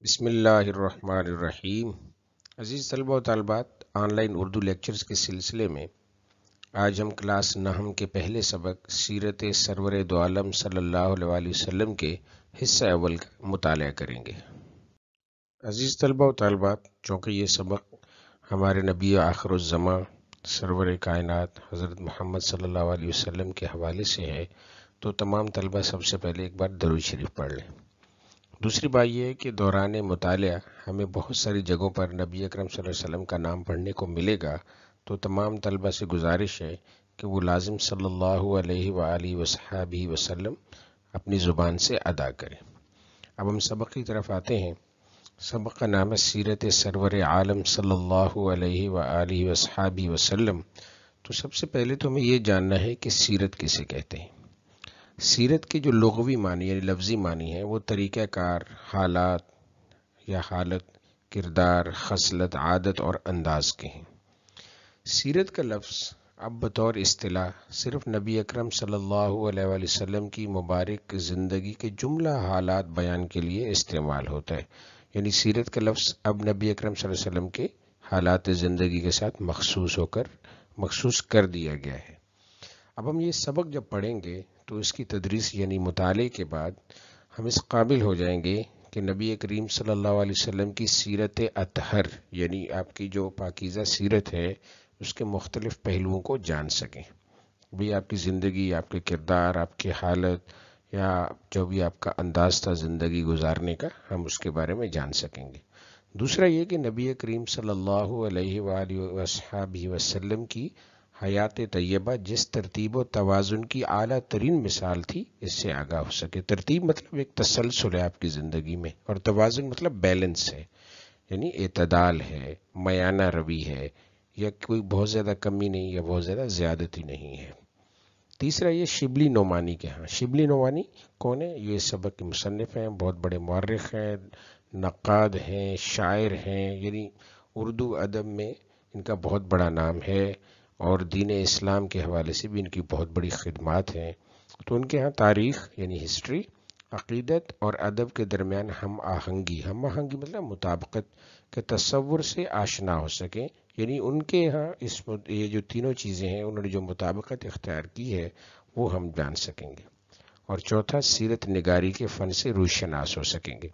بسم اللہ الرحمن الرحیم۔ عزیز طلبہ و طالبات، آن لائن اردو لیکچرز کے سلسلے میں آج ہم کلاس نحم کے پہلے سبق سیرت سرور دو عالم صلی اللہ علیہ وسلم کے حصہ اول کا مطالعہ کریں گے۔ عزیز طلبہ و طالبات، چونکہ یہ سبق ہمارے نبی آخر الزماں سرور کائنات حضرت محمد صلی اللہ علیہ وسلم کے حوالے سے ہے، تو تمام طلبہ سب سے پہلے ایک بار درود شریف پڑھ لیں۔ دوسری بات یہ ہے کہ دوران مطالعہ ہمیں بہت ساری جگہوں پر نبی اکرم صلی اللہ علیہ وسلم کا نام پڑھنے کو ملے گا، تو تمام طلبہ سے گزارش ہے کہ وہ لازم صلی اللہ علیہ وآلہ وصحبہ وسلم اپنی زبان سے ادا کریں۔ اب ہم سبق کی طرف آتے ہیں۔ سبق کا نام ہے سیرت سرور عالم صلی اللہ علیہ وآلہ وصحبہ وسلم۔ تو سب سے پہلے تو ہمیں یہ جاننا ہے کہ سیرت کسے کہتے ہیں۔ سیرت کے جو لغوی معنی یعنی لفظی معنی ہے وہ طریقہ کار، حالات یا حالت، کردار، خصلت، عادت اور انداز کے ہیں۔ سیرت کا لفظ اب بطور اصطلاح صرف نبی اکرم صلی اللہ علیہ وآلہ وسلم کی مبارک زندگی کے جملہ حالات بیان کے لیے استعمال ہوتا ہے، یعنی سیرت کا لفظ اب نبی اکرم صلی اللہ علیہ وسلم کے حالات زندگی کے ساتھ مخصوص کر دیا گیا ہے۔ اب ہم یہ سبق جب پڑھیں گے تو اس کی تدریس یعنی مطالعے کے بعد ہم اس قابل ہو جائیں گے کہ نبی کریم صلی اللہ علیہ وسلم کی سیرت اطہر یعنی آپ کی جو پاکیزہ سیرت ہے اس کے مختلف پہلوؤں کو جان سکیں۔ بھی آپ کی زندگی، آپ کے کردار، آپ کی حالت یا جو بھی آپ کا انداز تھا زندگی گزارنے کا، ہم اس کے بارے میں جان سکیں گے۔ دوسرا یہ کہ نبی کریم صلی اللہ علیہ وآلہ وصحبہ وسلم کی حیات طیبہ جس ترتیب و توازن کی اعلیٰ ترین مثال تھی، اس سے آگاہ ہو سکے۔ ترتیب مطلب ایک تسلسل ہے آپ کی زندگی میں، اور توازن مطلب بیلنس ہے، یعنی اعتدال ہے، میانہ روی ہے، یا کوئی بہت زیادہ کمی نہیں یا بہت زیادہ زیادتی نہیں ہے۔ تیسرا یہ شبلی نعمانی کے ہاں۔ شبلی نعمانی کون ہے؟ یہ سبق کے مصنف ہیں، بہت بڑے مورخ ہیں، نقاد ہیں، شاعر ہیں، یعنی اردو ادب میں ان کا بہت بڑا نام ہے، اور دین اسلام کے حوالے سے بھی ان کی بہت بڑی خدمات ہیں۔ تو ان کے ہاں تاریخ یعنی ہسٹری، عقیدت اور ادب کے درمیان ہم آہنگی مطلب مطابقت کے تصور سے آشنا ہو سکیں، یعنی ان کے ہاں یہ جو تینوں چیزیں ہیں انہوں نے جو مطابقت اختیار کی ہے وہ ہم جان سکیں گے۔ اور چوتھا سیرت نگاری کے فن سے روشناس ہو سکیں گے۔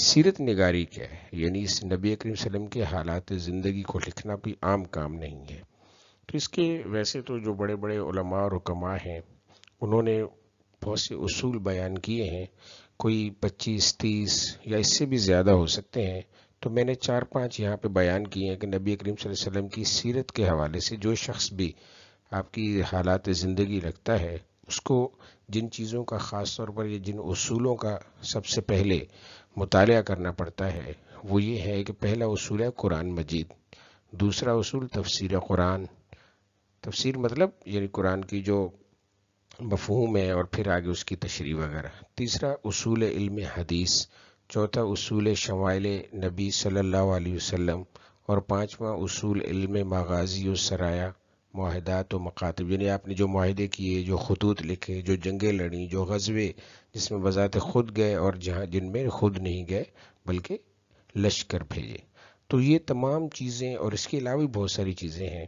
سیرت نگاری کیا ہے؟ یعنی اس نبی کریم صلی اللہ علیہ وسلم کے حالات زندگی کو لکھنا بھی عام کام نہیں ہے۔ تو اس کے ویسے تو جو بڑے بڑے علماء اور حکماء ہیں انہوں نے بہت سے اصول بیان کیے ہیں، کوئی 25-30 یا اس سے بھی زیادہ ہو سکتے ہیں، تو میں نے 4-5 یہاں پہ بیان کیے ہیں کہ نبی کریم صلی اللہ علیہ وسلم کی سیرت کے حوالے سے جو شخص بھی آپ کی حالات زندگی رکھتا ہے اس کو جن چیزوں کا خاص طور پر یا جن اصولوں کا سب سے پہلے مطالعہ کرنا پڑتا ہے وہ یہ ہے کہ پہلا اصول ہے قرآن مجید، دوسرا اصول تفسیر قرآن، تفسیر مطلب یعنی قرآن کی جو مفہوم ہے اور پھر آگے اس کی تشریح وغیرہ، تیسرا اصول علم حدیث، چوتھا اصول شمائل نبی صلی اللہ علیہ وسلم، اور پانچواں اصول علم مغازی و سرایا، معاہدات و مکاتب، یعنی آپ نے جو معاہدے کیے، جو خطوط لکھے، جو جنگیں لڑیں، جو غزوے جس میں بذات خود گئے اور جن میں خود نہیں گئے بلکہ لشکر بھیجے۔ تو یہ تمام چیزیں اور اس کے علاوہ بھی بہت ساری چیزیں ہیں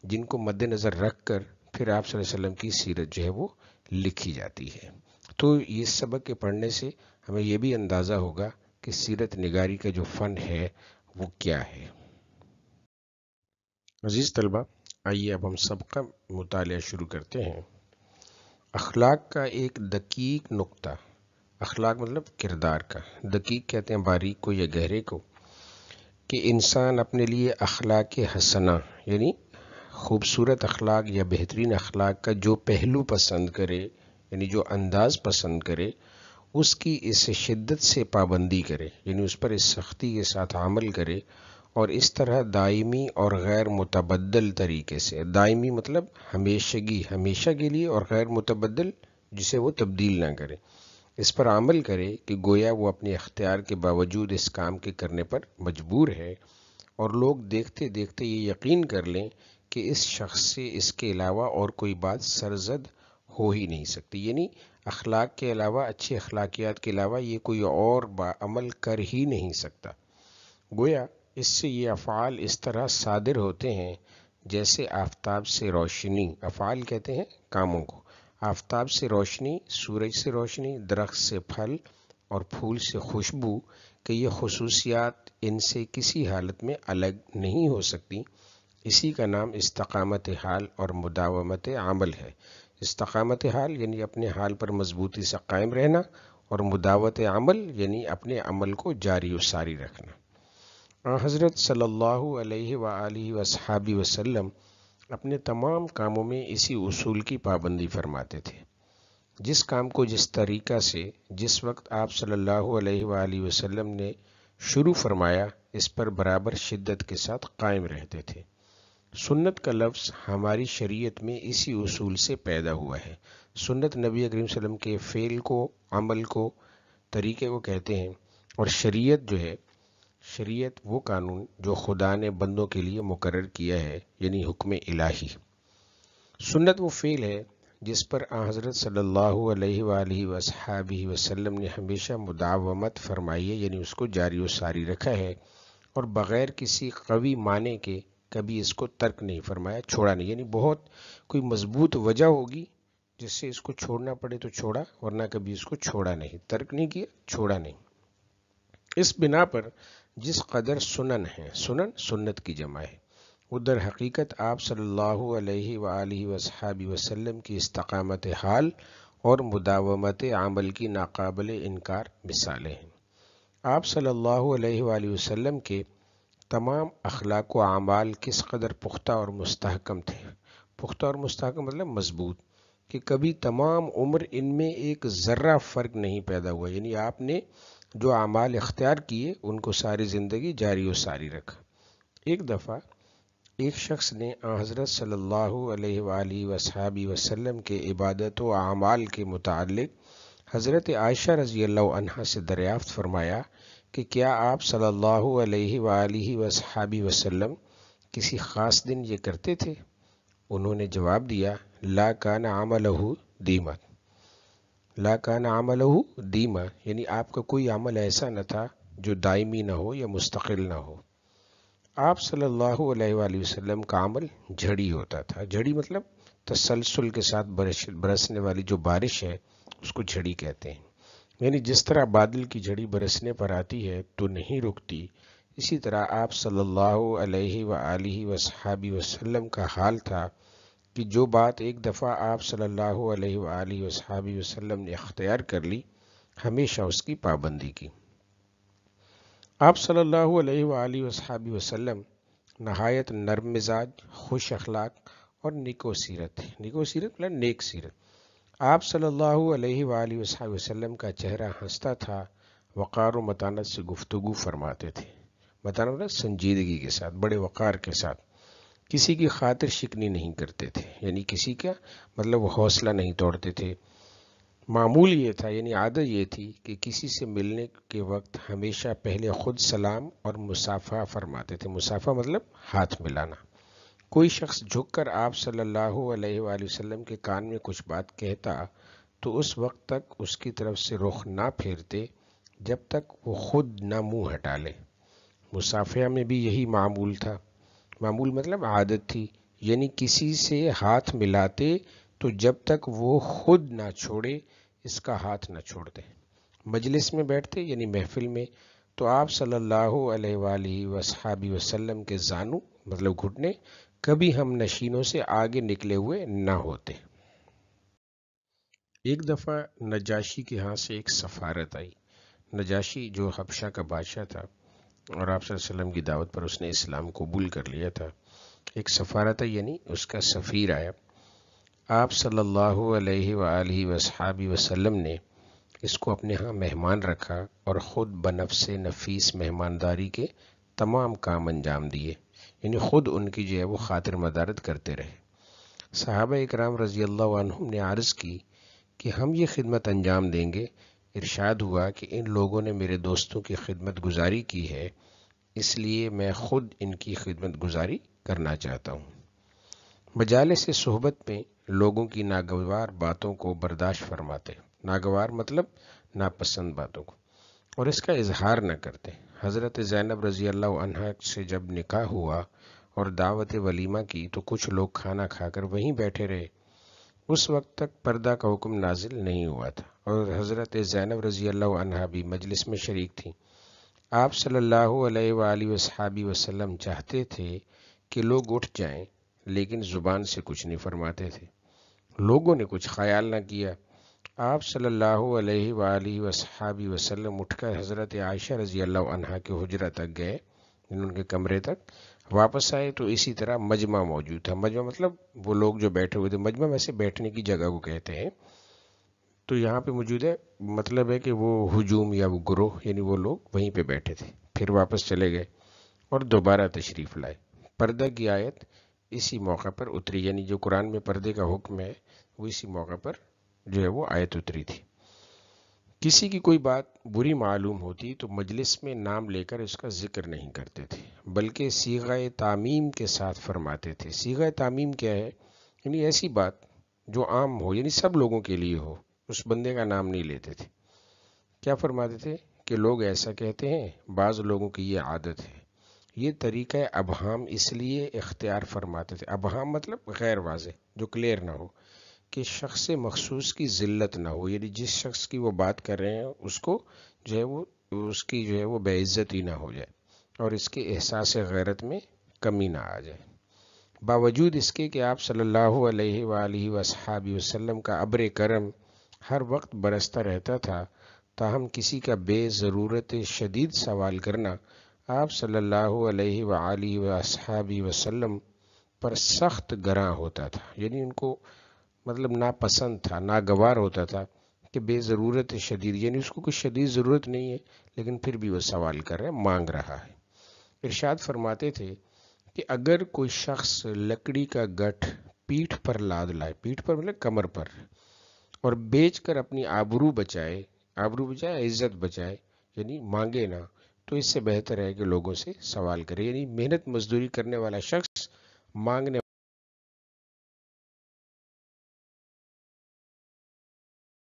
جن کو مد نظر رکھ کر پھر آپ صلی اللہ علیہ وسلم کی سیرت جو ہے وہ لکھی جاتی ہے۔ تو یہ سبق کے پڑھنے سے ہمیں یہ بھی اندازہ ہوگا کہ سیرت نگاری کا جو فن ہے وہ کیا ہے۔ عزیز طلبہ، آئیے اب ہم سبق کا مطالعہ شروع کرتے ہیں۔ اخلاق کا ایک دقیق نقطہ، اخلاق مطلب کردار کا، دقیق کہتے ہیں باریک کو یا گہرے کو، کہ انسان اپنے لیے اخلاق حسنہ یعنی خوبصورت اخلاق یا بہترین اخلاق کا جو پہلو پسند کرے یعنی جو انداز پسند کرے اس کی اس شدت سے پابندی کرے، یعنی اس پر اس سختی کے ساتھ عمل کرے، اور اس طرح دائمی اور غیر متبدل طریقے سے، دائمی مطلب ہمیشگی، ہمیشہ کے لیے، اور غیر متبدل جسے وہ تبدیل نہ کرے، اس پر عمل کرے کہ گویا وہ اپنے اختیار کے باوجود اس کام کے کرنے پر مجبور ہے، اور لوگ دیکھتے دیکھتے یہ یقین کر لیں کہ اس شخص سے اس کے علاوہ اور کوئی بات سرزد ہو ہی نہیں سکتی، یعنی اخلاق کے علاوہ، اچھی اخلاقیات کے علاوہ یہ کوئی اور عمل کر ہی نہیں سکتا۔ گویا اس سے یہ افعال اس طرح صادر ہوتے ہیں جیسے آفتاب سے روشنی، افعال کہتے ہیں کاموں کو، آفتاب سے روشنی، سورج سے روشنی، درخت سے پھل اور پھول سے خوشبو، کہ یہ خصوصیات ان سے کسی حالت میں الگ نہیں ہو سکتی۔ اسی کا نام استقامت حال اور مداومت عمل ہے۔ استقامت حال یعنی اپنے حال پر مضبوطی سے قائم رہنا، اور مداوت عمل یعنی اپنے عمل کو جاری و ساری رکھنا۔ حضرت صلی اللہ علیہ وآلہ وصحابہ وسلم اپنے تمام کاموں میں اسی اصول کی پابندی فرماتے تھے۔ جس کام کو جس طریقہ سے جس وقت آپ صلی اللہ علیہ وآلہ وسلم نے شروع فرمایا، اس پر برابر شدت کے ساتھ قائم رہتے تھے۔ سنت کا لفظ ہماری شریعت میں اسی اصول سے پیدا ہوا ہے۔ سنت نبی کریم صلی اللہ علیہ وسلم کے فعل کو، عمل کو، طریقے کو کہتے ہیں، اور شریعت جو ہے، شریعت وہ قانون جو خدا نے بندوں کے لیے مقرر کیا ہے، یعنی حکم الہی۔ سنت وہ فعل ہے جس پر حضرت صلی اللہ علیہ وآلہ وصحابہ وسلم نے ہمیشہ مداومت فرمائی ہے، یعنی اس کو جاری و ساری رکھا ہے، اور بغیر کسی قوی معنی کے کبھی اس کو ترک نہیں فرمایا، چھوڑا نہیں۔ یعنی بہت کوئی مضبوط وجہ ہوگی جس سے اس کو چھوڑنا پڑے تو چھوڑا، ورنہ کبھی اس کو چھوڑا نہیں، ترک نہیں کیا، چھوڑا نہیں۔ اس بنا پر جس قدر سنن ہے، سنن سنت کی جمع ہے، وہ در حقیقت آپ صلی اللہ علیہ وآلہ وصحابہ وسلم کی استقامت حال اور مداومت عمل کی ناقابل انکار مثالیں ہیں۔ آپ صلی اللہ علیہ وآلہ وسلم کے تمام اخلاق و اعمال کس قدر پختہ اور مستحکم تھے۔ پختہ اور مستحکم مطلب مضبوط، کہ کبھی تمام عمر ان میں ایک ذرہ فرق نہیں پیدا ہوا، یعنی آپ نے جو اعمال اختیار کیے ان کو ساری زندگی جاری و ساری رکھا۔ ایک دفعہ ایک شخص نے حضرت صلی اللہ علیہ وآلہ وصحابہ وسلم کے عبادت و اعمال کے متعلق حضرت عائشہ رضی اللہ عنہا سے دریافت فرمایا کہ کیا آپ صلی اللہ علیہ وآلہ وصحابہ وسلم کسی خاص دن یہ کرتے تھے؟ انہوں نے جواب دیا، لا کان عملہ دیما، لا کان عملہ دیما، یعنی آپ کا کوئی عمل ایسا نہ تھا جو دائمی نہ ہو یا مستقل نہ ہو۔ آپ صلی اللہ علیہ وآلہ وسلم کا عمل جھڑی ہوتا تھا۔ جھڑی مطلب تسلسل کے ساتھ برسنے والی جو بارش ہے اس کو جھڑی کہتے ہیں، یعنی جس طرح بادل کی جھڑی برسنے پر آتی ہے تو نہیں رکتی، اسی طرح آپ صلی اللہ علیہ وآلہ وصحابہ وسلم کا حال تھا کہ جو بات ایک دفعہ آپ صلی اللہ علیہ وآلہ وصحابہ وسلم نے اختیار کر لی، ہمیشہ اس کی پابندی کی۔ آپ صلی اللہ علیہ وآلہ وصحابہ وسلم نہایت نرم مزاج، خوش اخلاق اور نیکو سیرت ہے۔ نیکو سیرت مطلب نیک سیرت۔ آپ صلی اللہ علیہ وآلہ وصحابہ وسلم کا چہرہ ہنستا تھا، وقار و متانت سے گفتگو فرماتے تھے۔ متانت مطلب سنجیدگی کے ساتھ، بڑے وقار کے ساتھ، کسی کی خاطر شکنی نہیں کرتے تھے، یعنی کسی کا مطلب وہ حوصلہ نہیں توڑتے تھے۔ معمول یہ تھا، یعنی عادت یہ تھی کہ کسی سے ملنے کے وقت ہمیشہ پہلے خود سلام اور مصافحہ فرماتے تھے۔ مصافحہ مطلب ہاتھ ملانا۔ کوئی شخص جھک کر آپ صلی اللہ علیہ وآلہ وسلم کے کان میں کچھ بات کہتا تو اس وقت تک اس کی طرف سے رخ نہ پھیرتے جب تک وہ خود نہ منہ ہٹا لے۔ مصافحہ میں بھی یہی معمول تھا۔ معمول مطلب عادت تھی، یعنی کسی سے ہاتھ ملاتے تو جب تک وہ خود نہ چھوڑے اس کا ہاتھ نہ چھوڑ دے۔ مجلس میں بیٹھتے یعنی محفل میں تو آپ صلی اللہ علیہ وآلہ وصحابہ وسلم کے زانو مطلب گھٹنے کبھی ہم نشینوں سے آگے نکلے ہوئے نہ ہوتے۔ ایک دفعہ نجاشی کے ہاں سے ایک سفارت آئی۔ نجاشی جو حبشہ کا بادشاہ تھا اور آپ صلی اللہ علیہ وسلم کی دعوت پر اس نے اسلام قبول کر لیا تھا۔ ایک سفارت ہے یعنی اس کا سفیر آیا۔ آپ صلی اللہ علیہ وآلہ وصحابہ وسلم نے اس کو اپنے ہاں مہمان رکھا اور خود بنفس نفیس مہمانداری کے تمام کام انجام دیے، یعنی خود ان کی جو ہے وہ خاطر مدارت کرتے رہے۔ صحابہ اکرام رضی اللہ عنہم نے عرض کی کہ ہم یہ خدمت انجام دیں گے۔ ارشاد ہوا کہ ان لوگوں نے میرے دوستوں کی خدمت گزاری کی ہے، اس لیے میں خود ان کی خدمت گزاری کرنا چاہتا ہوں۔ مجالس صحبت میں لوگوں کی ناگوار باتوں کو برداشت فرماتے، ناگوار مطلب ناپسند باتوں کو، اور اس کا اظہار نہ کرتے۔ حضرت زینب رضی اللہ عنہا سے جب نکاح ہوا اور دعوت ولیمہ کی تو کچھ لوگ کھانا کھا کر وہیں بیٹھے رہے۔ اس وقت تک پردہ کا حکم نازل نہیں ہوا تھا اور حضرت زینب رضی اللہ عنہا بھی مجلس میں شریک تھیں۔ آپ صلی اللہ علیہ وآلہ وصحابہ وسلم چاہتے تھے کہ لوگ اٹھ جائیں، لیکن زبان سے کچھ نہیں فرماتے تھے۔ لوگوں نے کچھ خیال نہ کیا۔ آپ صلی اللہ علیہ وآلہ وصحابہ وسلم اٹھ کر حضرت عائشہ رضی اللہ عنہا کے حجرہ تک گئے، ان کے کمرے تک۔ واپس آئے تو اسی طرح مجمع موجود تھا۔ مجمع مطلب وہ لوگ جو بیٹھے ہوئے تھے، مجمع ویسے بیٹھنے کی جگہ کو کہتے ہیں، تو یہاں پہ موجود ہے، مطلب ہے کہ وہ ہجوم یا وہ گروہ، یعنی وہ لوگ وہیں پہ بیٹھے تھے۔ پھر واپس چلے گئے اور دوبارہ تشریف لائے۔ پردہ کی آیت اسی موقع پر اتری، یعنی جو قرآن میں پردے کا حکم ہے وہ اسی موقع پر جو ہے وہ آیت اتری تھی۔ کسی کی کوئی بات بری معلوم ہوتی تو مجلس میں نام لے کر اس کا ذکر نہیں کرتے تھے، بلکہ صیغہ تعمیم کے ساتھ فرماتے تھے۔ صیغہ تعمیم کیا ہے؟ یعنی ایسی بات جو عام ہو، یعنی سب لوگوں کے لیے ہو، اس بندے کا نام نہیں لیتے تھے۔ کیا فرماتے تھے کہ لوگ ایسا کہتے ہیں، بعض لوگوں کی یہ عادت ہے۔ یہ طریقہ ابہام اس لیے اختیار فرماتے تھے۔ ابہام مطلب غیر واضح، جو کلیئر نہ ہو، کہ شخص مخصوص کی ذلت نہ ہو، یعنی جس شخص کی وہ بات کر رہے ہیں اس کو جو ہے وہ اس کی جو ہے وہ بے عزتی نہ ہو جائے اور اس کے احساس غیرت میں کمی نہ آ جائے۔ باوجود اس کے کہ آپ صلی اللہ علیہ وآلہ وصحابہ وسلم کا ابر کرم ہر وقت برستا رہتا تھا، تاہم کسی کا بے ضرورت شدید سوال کرنا آپ صلی اللہ علیہ وآلہ وصحابہ وسلم پر سخت گراں ہوتا تھا، یعنی ان کو مطلب ناپسند تھا، ناگوار ہوتا تھا کہ بے ضرورت شدید، یعنی اس کو کوئی شدید ضرورت نہیں ہے لیکن پھر بھی وہ سوال کر رہا ہے، مانگ رہا ہے۔ ارشاد فرماتے تھے کہ اگر کوئی شخص لکڑی کا گٹھ پیٹھ پر لاد لائے، پیٹھ پر مطلب کمر پر، اور بیچ کر اپنی آبرو بچائے عزت بچائے، یعنی مانگے نہ، تو اس سے بہتر ہے کہ لوگوں سے سوال کرے۔ یعنی محنت مزدوری کرنے والا شخص مانگنے